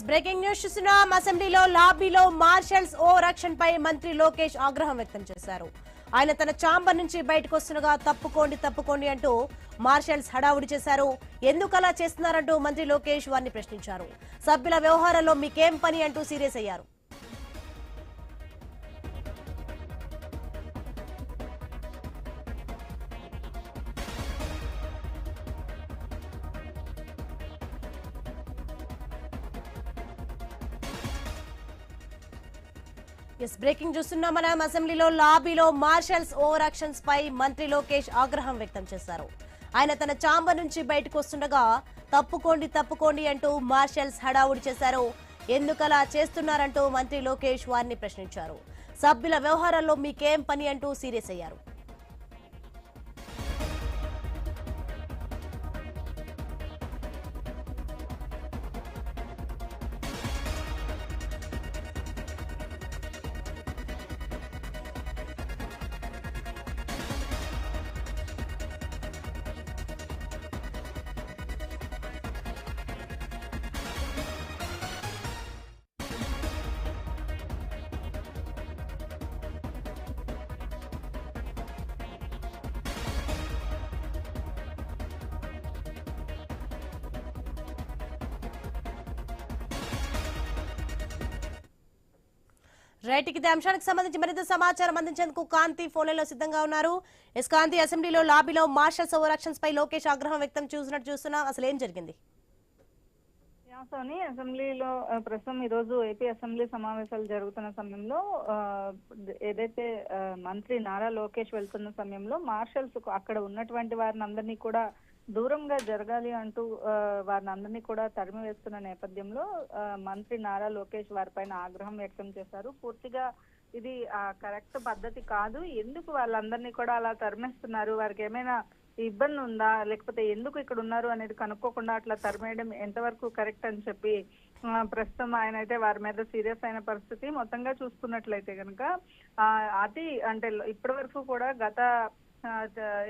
Breaking news చూస్తున్నాం. అసెంబ్లీలో లాబీలో marshals ఓ రక్షణ పై మంత్రి లోకేష్ ఆగ్రహం వ్యక్తం చేశారు. ఆయన తన ఛాంబర్ నుంచి బయటకు వస్తుండగా తప్పుకోండి అంటూ మార్షల్స్ హడావుడి చేశారు. ఎందుకు అలా చేస్తున్నారంటూ మంత్రి లోకేష్ వారిని ప్రశ్నించారు. సభ్యుల వ్యవహారాల్లో మీకేం పని అంటూ సీరియస్ అయ్యారు. బ్రేకింగ్ చూస్తున్నాం మనం. అసెంబ్లీలో లాబీలో మార్షల్స్ ఓవర్ యాక్షన్స్ పై మంత్రి లోకేష్ ఆగ్రహం వ్యక్తం చేశారు. ఆయన తన ఛాంబర్ నుంచి బయటకు వస్తుండగా తప్పుకోండి అంటూ మార్షల్స్ హడావుడి చేశారు. ఎందుకలా చేస్తున్నారంటూ మంత్రి లోకేష్ వారిని ప్రశ్నించారు. సభ్యుల వ్యవహారాల్లో మీకేం పని అంటూ సీరియస్ అయ్యారు. రైట్, ఇదే అంశానికి సంబంధించి మరింత సమాచారం అందించేందుకు కాంతి ఫోన్లలో సిద్ధంగా ఉన్నారు. కాంతి, అసెంబ్లీలో లాబీలో మార్షల్స్ ఓవర్ యాక్షన్స్ పై లోకేష్ ఆగ్రహం వ్యక్తం చూస్తున్నాం. అసలు ఏం జరిగింది? సోని, అసెంబ్లీలో ప్రస్తుతం ఈ రోజు ఏపీ అసెంబ్లీ సమావేశాలు జరుగుతున్న సమయంలో ఏదైతే మంత్రి నారా లోకేష్ వెళ్తున్న సమయంలో మార్షల్స్ అక్కడ ఉన్నటువంటి వారిని అందరినీ కూడా దూరంగా జరగాలి అంటూ వారిని అందరినీ కూడా తరిమి వేస్తున్న నేపథ్యంలో మంత్రి నారా లోకేష్ వారిపైన ఆగ్రహం వ్యక్తం చేశారు. పూర్తిగా ఇది కరెక్ట్ పద్ధతి కాదు, ఎందుకు వాళ్ళందరినీ కూడా అలా తరిమేస్తున్నారు, వారికి ఏమైనా ఇబ్బంది ఉందా, లేకపోతే ఎందుకు ఇక్కడ ఉన్నారు అనేది కనుక్కోకుండా అట్లా తరిమేయడం ఎంతవరకు కరెక్ట్ అని చెప్పి ప్రస్తుతం ఆయన అయితే వారి మీద సీరియస్ అయిన పరిస్థితి. మొత్తంగా చూసుకున్నట్లయితే కనుక అతి అంటే ఇప్పటి వరకు కూడా గత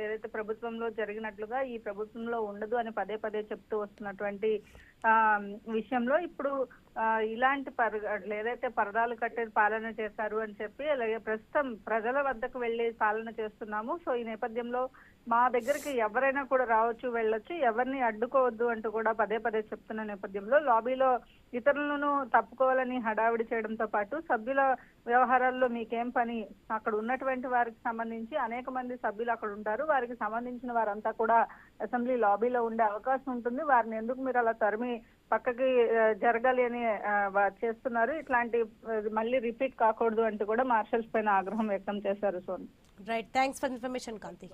ఏదైతే ప్రభుత్వంలో జరిగినట్లుగా ఈ ప్రభుత్వంలో ఉండదు అని పదే చెప్తూ వస్తున్నటువంటి విషయంలో ఇప్పుడు ఇలాంటి ఏదైతే పరదాలు కట్టే పాలన చేశారు అని చెప్పి, అలాగే ప్రస్తుతం ప్రజల వద్దకు వెళ్లి పాలన చేస్తున్నాము, సో ఈ నేపథ్యంలో మా దగ్గరికి ఎవరైనా కూడా రావచ్చు వెళ్ళొచ్చు, ఎవరిని అడ్డుకోవద్దు అంటూ కూడా పదే చెప్తున్న నేపథ్యంలో లాబీలో ఇతరులను తప్పుకోవాలని హడావిడి చేయడంతో పాటు సభ్యుల వ్యవహారాల్లో మీకేం పని, అక్కడ ఉన్నటువంటి వారికి సంబంధించి అనేక మంది సభ్యులు అక్కడ ఉంటారు, వారికి సంబంధించిన వారంతా కూడా అసెంబ్లీ లాబీలో ఉండే అవకాశం ఉంటుంది, వారిని ఎందుకు మీరు అలా తరిమి పక్కకి జరగాలి అని చేస్తున్నారు, ఇట్లాంటి మళ్ళీ రిపీట్ కాకూడదు అంటూ కూడా మార్షల్స్ పైన ఆగ్రహం వ్యక్తం చేశారు. Soni, right, thanks for information Kanthi.